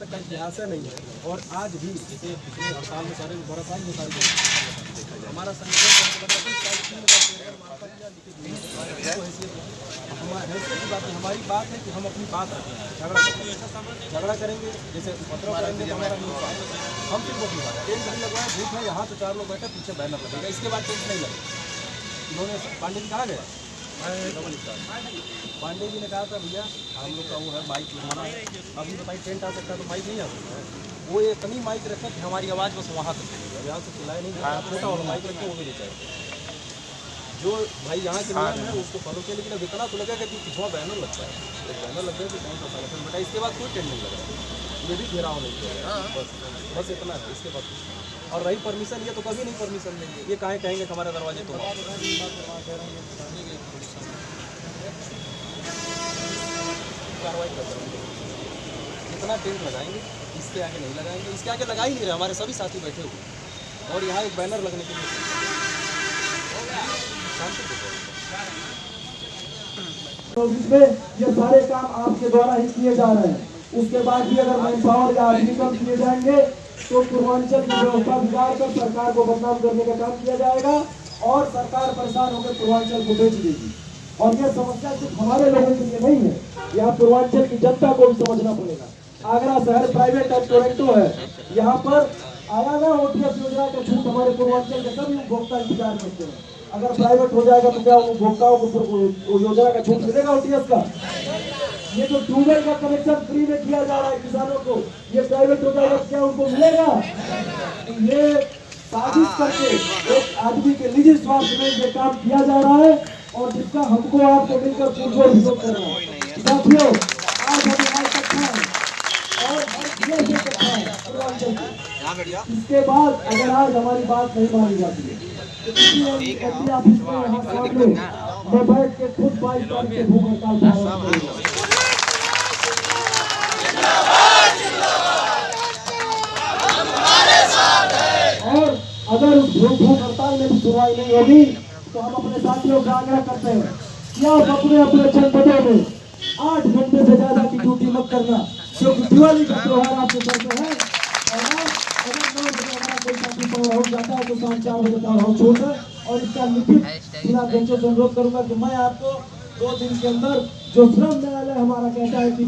तक का इतिहास है नहीं है। और आज भी जैसे पिछले हड़ताल में सारे बरसात में सारे हमारा संगठन हैसियत की बात है, हमारी बात है कि हम अपनी बात रखें, झगड़ा करेंगे जैसे उपद्रव करेंगे तो हमारा नहीं बात। हम सिर्फ अपनी बात टेंट नहीं लगवाए, धूप है यहाँ तो 4 लोग बैठे, पीछे बैनर लगेगा, इसके बाद टेंट नहीं लगेगा। इन्होंने पांडे जी कहा गया, पांडे जी ने कहा था भैया हम लोग का वो है माइक लगाना है, अभी बताइए टेंट आ सकता है तो माइक नहीं आ सकता है। वो इतनी माइक रखे कि हमारी आवाज़ बस वहाँ तक चलेगी, यहाँ से खिलाए नहीं, छोटा वाला माइक रखे वो भी नहीं चाहिए। जो भाई यहाँ के नियम है उसको फॉलो किया, लेकिन अब इतना तो लगा कि पिछवा बैनर लगता है, एक बैनर लग गया तो कौन सा संगठन बेटा, इसके बाद कोई टेंट नहीं लग रहा है, ये भी घेराव नहीं किया, बस इतना है, इसके बाद। और रही परमिशन, ये तो कभी नहीं परमिशन देंगे, ये काहे कहेंगे हमारे दरवाजे तो कार्रवाई कर देंगे। इतना टेंट लगाएंगे, इसके आगे नहीं लगाएंगे, इसके आगे लगा ही नहीं रहे, हमारे सभी साथी बैठे हुए और यहाँ एक बैनर लगने के लिए में ये सारे काम आपके द्वारा ही किए जा रहे हैं। उसके बाद भी अगर मैन पावर या आदमी कम किए जाएंगे तो पूर्वांचल की व्यवस्था बिगाड़ कर सरकार को बदनाम करने का काम किया जाएगा और सरकार परेशान होकर पूर्वांचल को बेच देगी। और ये समस्या सिर्फ हमारे लोगों के लिए नहीं है, यह पूर्वांचल की जनता को भी समझना पड़ेगा। आगरा शहर प्राइवेट और टोरेंटो है, यहाँ पर आया ना ओटीएस योजना का छूट हमारे पूर्वांचल के सभी उपभोक्ता इंतजार करते हैं। अगर प्राइवेट हो जाएगा तो क्या उपभोक्ताओं को योजना का छूट मिलेगा ओटीएस का? ये जो ट्यूबवेल का कनेक्शन फ्री में किया जा रहा है किसानों को, ये प्राइवेट हो जाएगा क्या उनको मिलेगा? ये साजिश करके एक आदमी के निजी स्वार्थ में ये काम किया जा रहा है और जिसका हमको आपको मिलकर पुरजोर विरोध करना है। साथियों, आज हम यहाँ तक हैं और इसके बाद अगर आज हमारी बात नहीं मानी जाती है मैं बैठ के खुद 22 तारीख के भूख हड़ताल और अगर उस भूख हड़ताल में भी सुनवाई नहीं होगी तो हम अपने साथियों का आग्रह करते हैं कि आप अपने अपने जनपदों में 8 घंटे से ज्यादा की ड्यूटी मत करना, क्योंकि दिवाली का त्योहार आपके सर पे है। और अगर 9 बजे हमारा कोई साथी पड़ा हो जाता है तो 4:30 बजे का हो छोड़ दें। और इसका लिखित बिना बेंचों से अनुरोध करूंगा कि मैं आपको 2 दिन के अंदर जो श्रम न्यायालय हमारा कहता है कि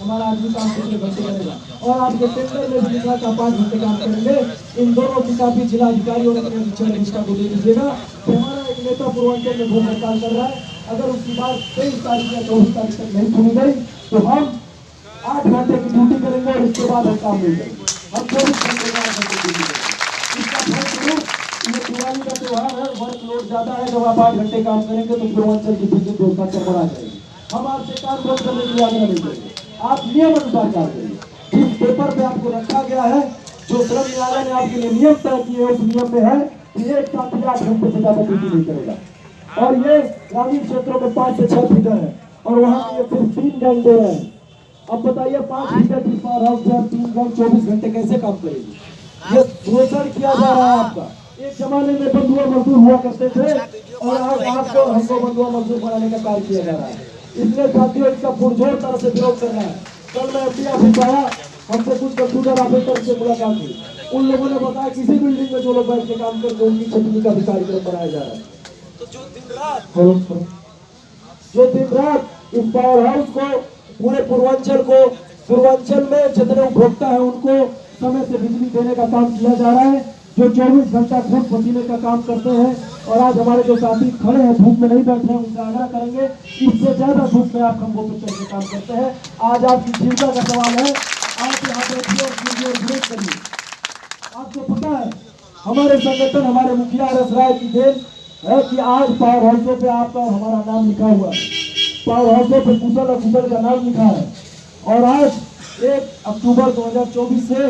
हमारा आदमी काम 3 घंटे करेगा और आपके टेंडर में भी लिखा था 5 घंटे काम करेंगे, इन दोनों की काफी जिलाधिकारी और अपने अधीक्षक निष्ठा को दे दीजिएगा। हमारा एक नेता पूर्वांचल में भूख हड़ताल कर रहा है, अगर उसकी बात 23 तारीख या 24 तारीख तक नहीं सुनी गई तो हम 8 घंटे की ड्यूटी करेंगे और इसके बाद हम काम नहीं करेंगे। हम 24 घंटे का ड्यूटी करेंगे। इसका फलस्वरूप ये दिवाली का त्योहार है, वर्कलोड ज्यादा है, जब आप 8 घंटे काम करेंगे तो पूर्वांचल की विद्युत व्यवस्था चरमरा जाएगी। हम आपसे काम बंद करने की आग्रह नहीं करेंगे, आप नियम अनुसार काम करेंगे। जिस पेपर पे आपको रखा गया है, जो श्रम न्यायालय ने आपके लिए नियम तय किए, उस नियम में है कि एक साथी 8 घंटे से ज्यादा ड्यूटी नहीं करेगा। और ये ग्रामीण क्षेत्रों में 5 से 6 फीडर है और वहाँ ये सिर्फ 3 गैंग दे रहे हैं। अब बताइए 5 फीडर की पावर हाउस 3 गैंग 24 घंटे कैसे काम करेगी? ये शोषण किया जा रहा है आपका। एक जमाने में बंधुआ मजदूर हुआ करते थे और आज आपको हमको बंधुआ मजदूर बनाने का कार्य किया जा रहा है। इसलिए साथियों इसका पुरजोर तरह से विरोध करना है। कल मैं अपनी ऑफिस आया, हमसे कुछ कंप्यूटर ऑपरेटर से मुलाकात हुई, उन लोगों ने बताया किसी बिल्डिंग में जो लोग बैठ के काम करते उनकी छटनी का भी कार्यक्रम बनाया जा रहा है। तो जो दिन रात इस पावर हाउस को पूरे पूर्वांचल में जितने उपभोक्ता है उनको समय से बिजली देने का काम किया जा रहा है, जो 24 घंटा खून पसीने का काम करते हैं। और आज हमारे जो साथी खड़े हैं धूप में नहीं बैठे हैं, उनसे आग्रह करेंगे इससे ज्यादा धूप में आप खंभों पर चढ़ के काम करते हैं। आज आपकी जीविका का सवाल है, आप यहाँ बैठिए और विरोध करिए। आपको पता है हमारे संगठन हमारे मुखिया RS राय की देन है कि आज पावर हाउसों पे आपका और हमारा नाम लिखा हुआ है, पावर हाउसों पे कुशल और कुशल का नाम लिखा है। और आज 1 अक्टूबर 2024 से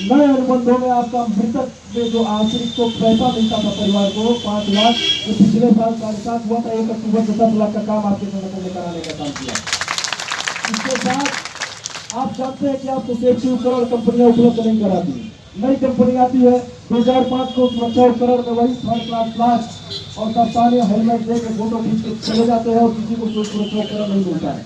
नए अनुबंधों में आपका मृतक में जो आश्रित को पैसा मिलता था परिवार को 5 लाख, जो पिछले साल 7.5 हुआ था, 1 अक्टूबर से 10 लाख का काम आपके संगठन ने कराने का काम किया। इसके साथ आप जानते हैं कि आपको सेफ्टी उपकरण कंपनियां उपलब्ध नहीं कराती, नई कंपनी आती है 2005 को सुरक्षा उपकरण में वही 3rd क्लास फ्लास्क और दस्ताने हेलमेट देकर फोटो खींच के चले जाते हैं और किसी को सुरक्षा उपकरण नहीं मिलता है,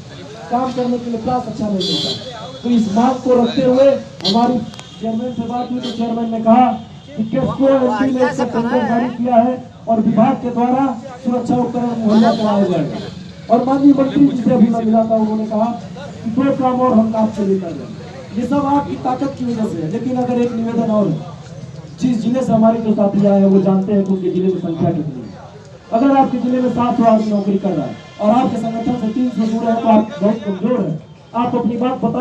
काम करने के लिए क्लास अच्छा नहीं मिलता है। तो इस मांग को रखते हुए हमारी चेयरमैन से बात हुई तो चेयरमैन ने कहा कि किसको एमपी ने इसका टेंडर जारी किया है और विभाग के द्वारा सुरक्षा उपकरण मुहैया कराया जाएगा। और माननीय मंत्री जी से अभी मैं मिला था, उन्होंने कहा कि 2 काम और हम आपसे लेकर जाएंगे। ये सब आपकी ताकत की वजह से है। लेकिन अगर एक निवेदन और जिस जिले से हमारे जो साथी आए हैं वो जानते हैं कि उनके जिले में संख्या कितनी है। अगर आपके जिले में 700 आदमी नौकरी कर रहा है और आपके संगठन से 300 दूर है तो आप बहुत कमजोर है। आप अपनी बात बता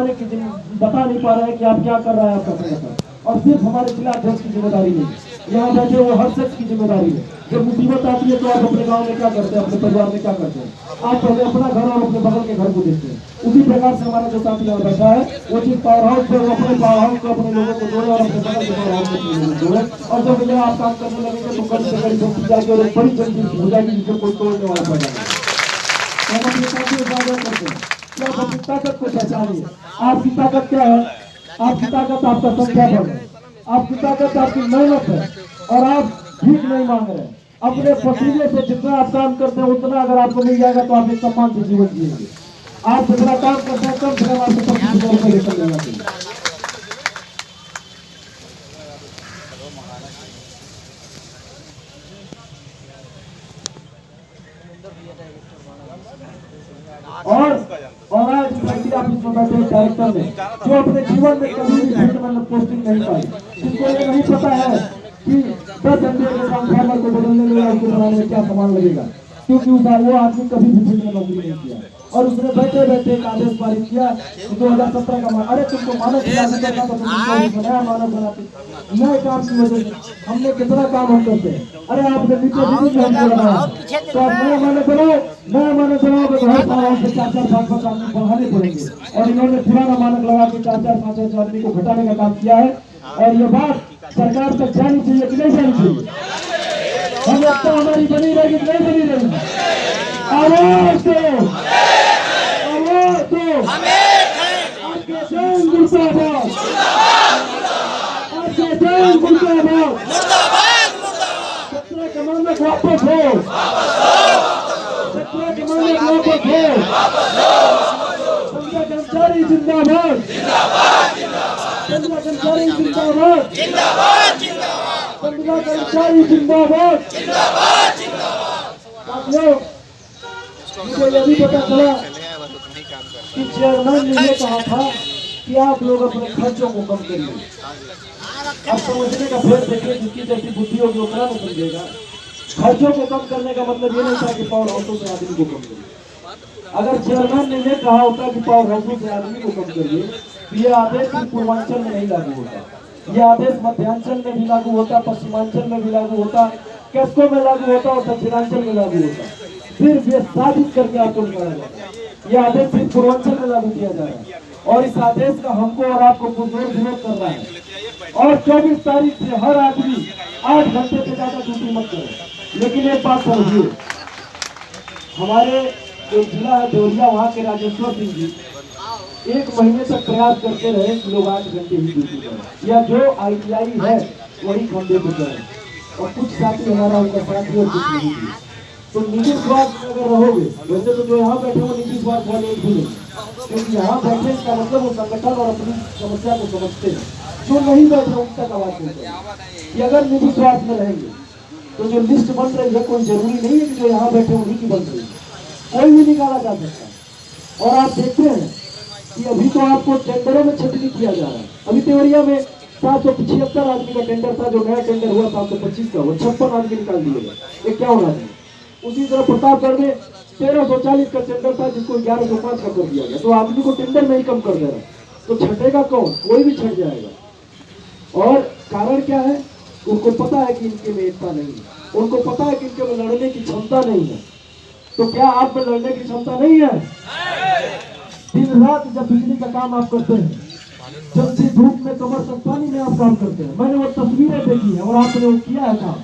नहीं पा रहे हैं कि आप क्या कर रहा है आपका संगठन। और सिर्फ हमारे जिला अध्यक्ष की जिम्मेदारी नहीं, यहाँ बैठे वो हर शख्स की जिम्मेदारी है। जब मुसीबत आती है तो आप अपने गांव में क्या करते हैं, अपने परिवार में क्या करते हैं? आप पहले अपना घर और अपने बगल के घर को देखते हैं। उसी प्रकार से हमारा जो साथी यहाँ बैठा है वो चीज पावर हाउस पर अपने पावर हाउस को अपने लोगों को जोड़े और अपने बगल के पावर हाउस को जोड़े। और जब यहाँ आप काम करने लगेंगे तो कड़ी से कड़ी दोस्ती जाएगी और एक बड़ी जल्दी हो जाएगी जिसे कोई तोड़ने वाला पड़ जाएगा। हम अपने साथियों से आग्रह करते हैं कि आप अपनी ताकत को पहचानिए। आपकी ताकत क्या है? आपकी ताकत आपका संख्या बल है, आपकी ताकत आपकी मेहनत है और आप भीख नहीं मांग रहे हैं। अपने पसीने से जितना आप काम करते हैं उतना अगर आपको मिल जाएगा तो आप एक सम्मान से जीवन जिएंगे। आप जितना काम करते हैं कम से कम आपको 25,000 रुपये लेकर लेना चाहिए। और आज फैक्ट्री ऑफिस में बैठे डायरेक्टर ने जो अपने जीवन में कभी भी फील्ड में पोस्टिंग नहीं पाई, जिनको ये नहीं पता है कि 10 घंटे के ट्रांसफार्मर को बदलने में और बनाने में क्या सामान लगेगा, क्योंकि वो आदमी कभी भी फील्ड में नौकरी नहीं किया और उसने बैठे बैठे एक आदेश पारित किया 2017 का। अरे तुमको मानक लागू करना तो तुम नया मानक बनाते, नए काम की वजह से हमने कितना काम हम करते हैं। अरे आपने नीचे हमको बनाया तो आप नया मानक बनाओ, नया मानक बनाओगे तो हर साल आपसे 4-4-5-5 आदमी बढ़ाने पड़ेंगे। और इन्होंने पुराना मानक लगा के 4-4-5 आदमी को घटाने का काम किया है। और ये बात सरकार तक जानी चाहिए कि नहीं जानी चाहिए? हम लगता हमारी बनी रहेगी कि नहीं बनी रहेगी? आवाज दो, आवाज दो, आपके जैन मुर्दाबाद, आपके जैन मुर्दाबाद, 17 के मानक वापस हो, 17 के मानक वापस हो, संजय कर्मचारी जिंदाबाद, संजय कर्मचारी जिंदाबाद, संजय कर्मचारी जिंदाबाद। साथियों, मुझे यह भी पता चला कि चेयरमैन ने ये कहा था कि आप लोग अपने खर्चों को कम करिए। अब समझने का फेर देखिए, जिसकी जैसी बुद्धि होगी उतना नहीं समझेगा। खर्चों को कम करने का मतलब ये नहीं था कि पावर हाउसों से आदमी को कम करिए। अगर चेयरमैन ने ये कहा होता कि पावर हाउसों से आदमी को कम करिए तो ये आदेश पूर्वांचल में नहीं लागू होता, ये आदेश मध्यांचल में भी लागू होता, पश्चिमांचल में भी लागू होता, कैस्को में लागू होता और दक्षिणांचल में लागू होता। सिर्फ ये साबित करके आपको निकाला जाता, ये आदेश सिर्फ पूर्वांचल में लागू किया जा रहा है और इस आदेश का हमको और आपको पुरजोर विरोध कर रहा है। और 24 तारीख से हर आदमी 8 घंटे से ज्यादा ड्यूटी मत करे। लेकिन एक बात समझिए, हमारे जो जिला है देवरिया, वहाँ के राजेश्वर सिंह जी 1 महीने तक प्रयास करते रहे कि लोग 8 घंटे ही ड्यूटी करें, या जो ITI है वही खंडे पे करें। और कुछ साथी हमारा उनका साथी और कुछ नहीं किए। तो निजी स्वार्थ अगर रहोगे, वैसे तो जो यहाँ बैठे वो निजी स्वार्थ वाले एक भी नहीं, क्योंकि यहाँ बैठे इसका मतलब वो संगठन और अपनी समस्या को समझते हैं। जो नहीं बैठे उन तक आवाज देते हैं कि अगर निजी स्वार्थ में रहेंगे तो जो लिस्ट बन रही है कोई जरूरी नहीं है कि जो यहाँ बैठे उन्हीं की बन रही है, कोई भी निकाला जा सकता है। और आप देखते हैं कि अभी तो आपको टेंडरों में छटनी किया जा रहा है। अभी देवरिया में 775 आदमी का टेंडर था, जो नया टेंडर हुआ 725 का, वो 56 आदमी निकाल दिए गए। ये क्या होना चाहिए? उसी तरह प्रतापगढ़ में 1340 का टेंडर था जिसको 1105 का कर दिया गया। तो आदमी को टेंडर में ही कम कर दे रहा है, तो छटेगा कौन? कोई भी छट जाएगा। और कारण क्या है? उनको पता है कि इनके में एकता नहीं है, उनको पता है कि इनके में लड़ने की क्षमता नहीं है। तो क्या आप में लड़ने की क्षमता नहीं है? दिन रात जब बिजली का काम आप करते हैं, जब से धूप में कमर तक पानी में आप काम करते हैं, मैंने वो तस्वीरें देखी है और आपने वो किया है काम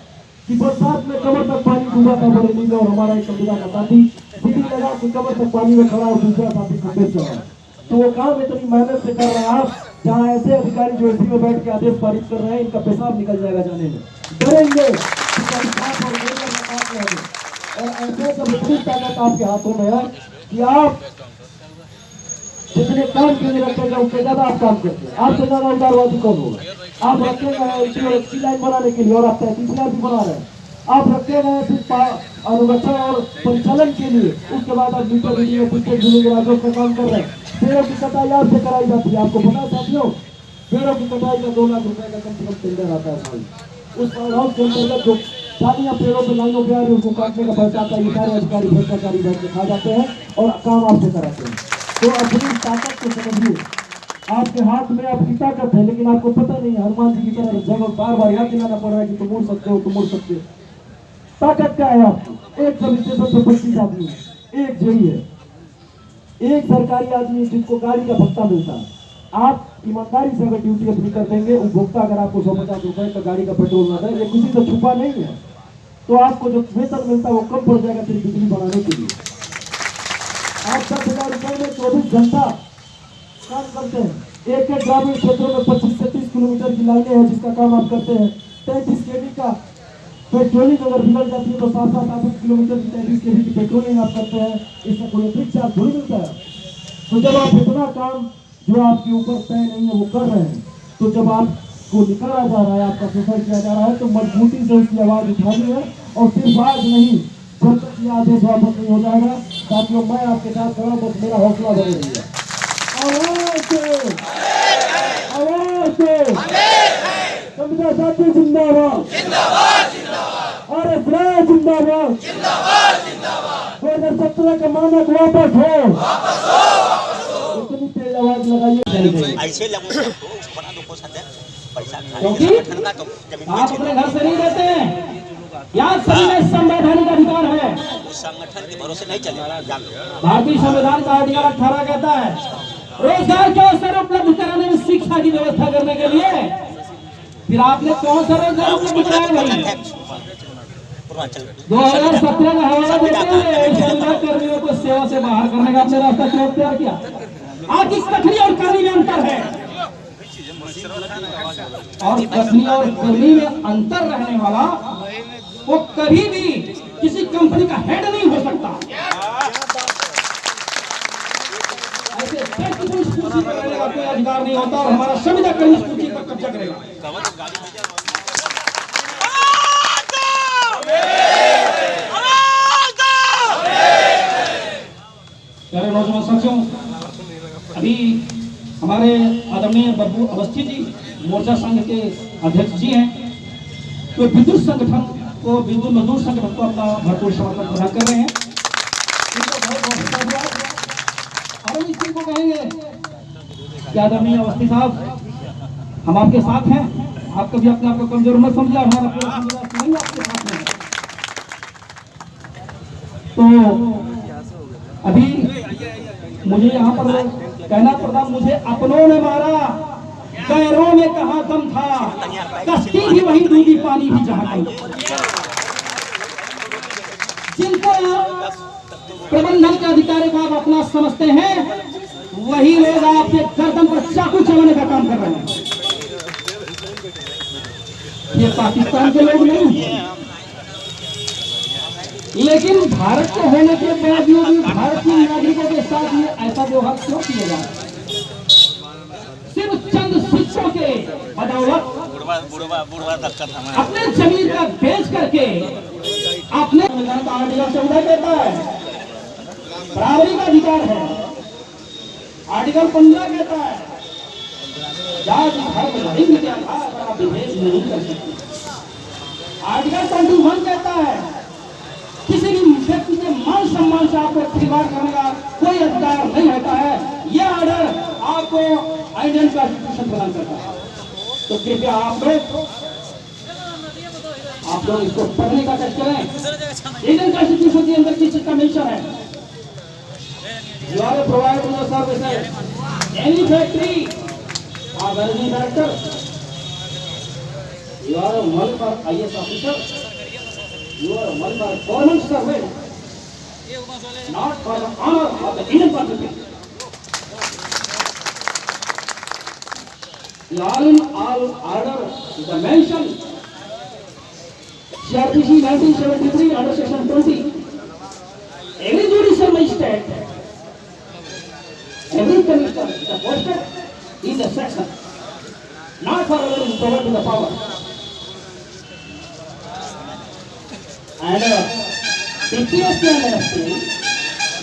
कि बरसात में कमर तक पानी डूबा था बरेली में, और हमारा एक कबीला का साथी सीढ़ी लगा के कमर तक पानी में खड़ा और दूसरा साथी खंबे चढ़ा। तो वो काम इतनी मेहनत से कर रहे हैं आप, जहाँ ऐसे अधिकारी जो एसी में बैठ के आदेश पारित कर रहे हैं, इनका पेशाब निकल जाएगा जाने में, डरेंगे और ऐसे सब इतनी ताकत आपके हाथों में है कि आप जितने काम के लिए रखेगा उससे ज्यादा आप काम करते हैं। आपसे ज्यादा उदारवादी कौन होगा? आप रखे गए हैं इसमें अच्छी लाइन बनाने के लिए और आप 33 लाइन भी बना रहे हैं। आप रखे गए सिर्फ अनुरक्षण और परिचालन के लिए, उसके बाद आप मीटर रीडिंग का काम कर रहे हैं। पेड़ों की कटाई आपसे कराई जाती है। आपको पता है साथियों, पेड़ों की कटाई का 2 लाख रुपए का कम से कम टेंडर आता है साल। उस पावर हाउस के अंतर्गत जो शादियां पेड़ों पे लाइनों पे आ रही उनको काटने का खर्चा आता है। ये सारे अधिकारी भ्रष्टाचारी बैठ के खा जाते हैं और काम आपसे कराते हैं। तो अपनी ताकत को समझिए। आपके हाथ में आपकी ताकत है, लेकिन आपको पता नहीं है। हनुमान जी की तरह जब बार बार याद दिलाना पड़ रहा है कि तुम उड़ सकते हो, तुम उड़ सकते हो। ताकत क्या है आपकी? एक सब स्टेशन पे 25 आदमी है, एक जेई है, एक सरकारी आदमी जिसको गाड़ी का भत्ता मिलता है। आप ईमानदारी से अगर ड्यूटी अपनी कर देंगे, उपभोक्ता अगर आपको 150 रुपए का गाड़ी का पेट्रोल ना दे, ये किसी से छुपा नहीं है, तो आपको जो वेतन मिलता है वो कम पड़ जाएगा सिर्फ बिजली बनाने के लिए। आप 10,000 रुपए में 24 घंटा काम करते हैं। एक एक ग्रामीण क्षेत्रों में 25 से 30 किलोमीटर की लाइनें हैं जिसका काम आप करते हैं। 33 kV का पेट्रोलिंग अगर बिगड़ जाती है तो 7-8 किलोमीटर की 33 kV की पेट्रोलिंग आप करते हैं। इसका कोई अतिरिक्त चार्ज थोड़ी मिलता है। तो जब आप इतना काम जो आपके ऊपर तय नहीं है वो कर रहे हैं, तो जब आपको निकाला जा रहा है, आपका शोषण किया जा रहा है, तो मजबूती से उसकी आवाज उठानी है। और सिर्फ आज नहीं, जब तक ये आदेश वापस नहीं हो जाएगा साथियों, मैं आपके साथ खड़ा हूं। बस मेरा हौसला बने रहिए। आवाज से, आवाज से समझा साथी, जिंदाबाद और जिंदाबाद, 2017 का मानक वापस हो। इतनी तेज आवाज लगाइए। ऐसे लोगों को बना दो कुछ पैसा क्योंकि आप अपने घर से नहीं रहते हैं। याद सभी में संवैधानिक अधिकार है। उस संगठन के भरोसे नहीं चलेगा। जान लो, भारतीय संविधान का आर्टिकल 18 कहता है रोजगार के अवसर उपलब्ध कराने में शिक्षा की व्यवस्था करने के लिए। फिर आपने कौन सा रोजगार उपलब्ध कराया भाई? 2017 का हवाला देते हुए संविदा कर्मियों को सेवा से बाहर करने का आपने रास्ता क्यों तैयार किया? आज इस कथनी और करनी में अंतर है, और कथनी और करनी में अंतर रहने वाला वो कभी भी किसी कंपनी का हेड नहीं हो सकता। ऐसे व्यक्ति इस कुर्सी पर रहने का कोई अधिकार नहीं होता, और हमारा संविदा कर्मी इस कुर्सी पर कब्जा करेगा। प्यारे नौजवान साथियों, अभी हमारे आदरणीय बब्बू अवस्थी जी मोर्चा संघ के अध्यक्ष जी हैं, तो विद्युत संगठन को, विद्युत मजदूर संगठन को अपना भरपूर समर्थन प्रदान कर रहे हैं। इनको बहुत बहुत धन्यवाद। और इसी को कहेंगे कि आदरणीय अवस्थी साहब, हम आपके साथ हैं। आप कभी अपने आप को कमजोर मत समझिए, हमारा पूरा समुदाय स्वयं आपके साथ है। तो अभी मुझे यहाँ पर कहना पड़ता, मुझे अपनों ने मारा, गैरों में कहाँ दम था, कश्ती भी वही डूबी, पानी भी जहाँ कम। जिनको प्रबंधन के अधिकारी को आप अपना समझते हैं, वही लोग आपके गर्दन पर चाकू चलाने का काम कर रहे हैं। ये पाकिस्तान के लोग नहीं, लेकिन भारत के होने के बावजूद भी भारतीय नागरिकों के साथ ये ऐसा व्यवहार क्यों किया जा रहा है? सिर्फ चंद शिक्षकों के बदौलत अपने जमीन का बेच करके अपने संविधान का आर्टिकल 14 कहता है बराबरी का अधिकार है। आर्टिकल 15 कहता है जाति धर्म लिंग के आधार पर आप विभेद नहीं कर सकते। आर्टिकल 21 कहता है किसी भी व्यक्ति के मान सम्मान से आपको खिलवाड़ करने का कोई अधिकार नहीं होता है। यह ऑर्डर आपको इंडियन कॉन्स्टिट्यूशन प्रदान करता है। तो कृपया आप लोग इसको पढ़ने का कष्ट करें। इंडियन कॉन्स्टिट्यूशन के अंदर किस चीज का मेंशन है? You are provide to the services any factory और managing director, you are a one for IAS officer, you are one for government servant, not for the honor of the Indian Constitution. Law in all order is a mention. CRPC 1973 under section 20. Any judicial magistrate every commissioner is posted in the section, not for allowing power to the power. And TPSC and SC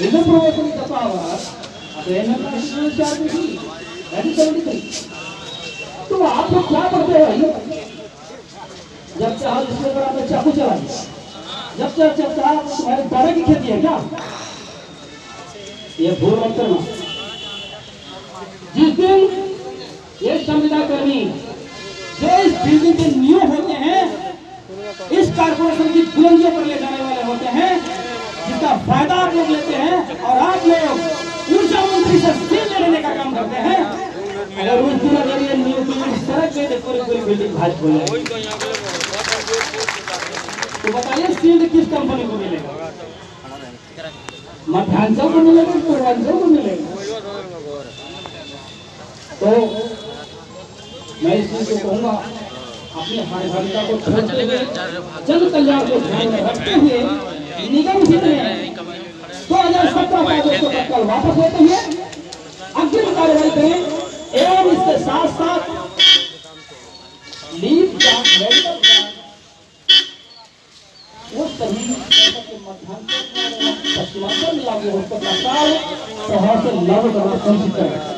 is the promotion of the power of the national charge fee. That is 73. तो आप लोग क्या पढ़ते हैं भाई? जब चाहो इसके ऊपर आपने चाकू चला दिया, जब चाहो तुम्हारे दादा की खेती है क्या? ये भूल मत करना। जिस दिन ये संविदा कर्मी जो इस बिल्डिंग के न्यू होते हैं, इस कारपोरेशन की बुलंदियों पर ले जाने वाले होते हैं, जिसका फायदा आप लोग लेते हैं और आप लोग ऊर्जा मंत्री से सील लेने का काम करते हैं। अगर उस दिन अगर ये न्यू बिल्डिंग सड़क पे तो पूरी बिल्डिंग भाजपा हो जाएगी। तो बताइए सील किस कंपनी को मिलेगा? मध्यांचल को मिलेगा, पूर्वांचल को मिलेगा? तो मैं इस चीज को कहूँगा, अपनी हानिभागिता को छोड़ते हुए जन कल्याण को ध्यान में रखते हुए निगम क्षेत्र में 2017 का कल वापस लेते हुए अग्रिम कार्रवाई करें एवं इसके साथ साथ लीव का मेडिकल का वो सही मध्यांचल पश्चिमांचल लागू हो सकता है, तो से लागू करना सुनिश्चित करें।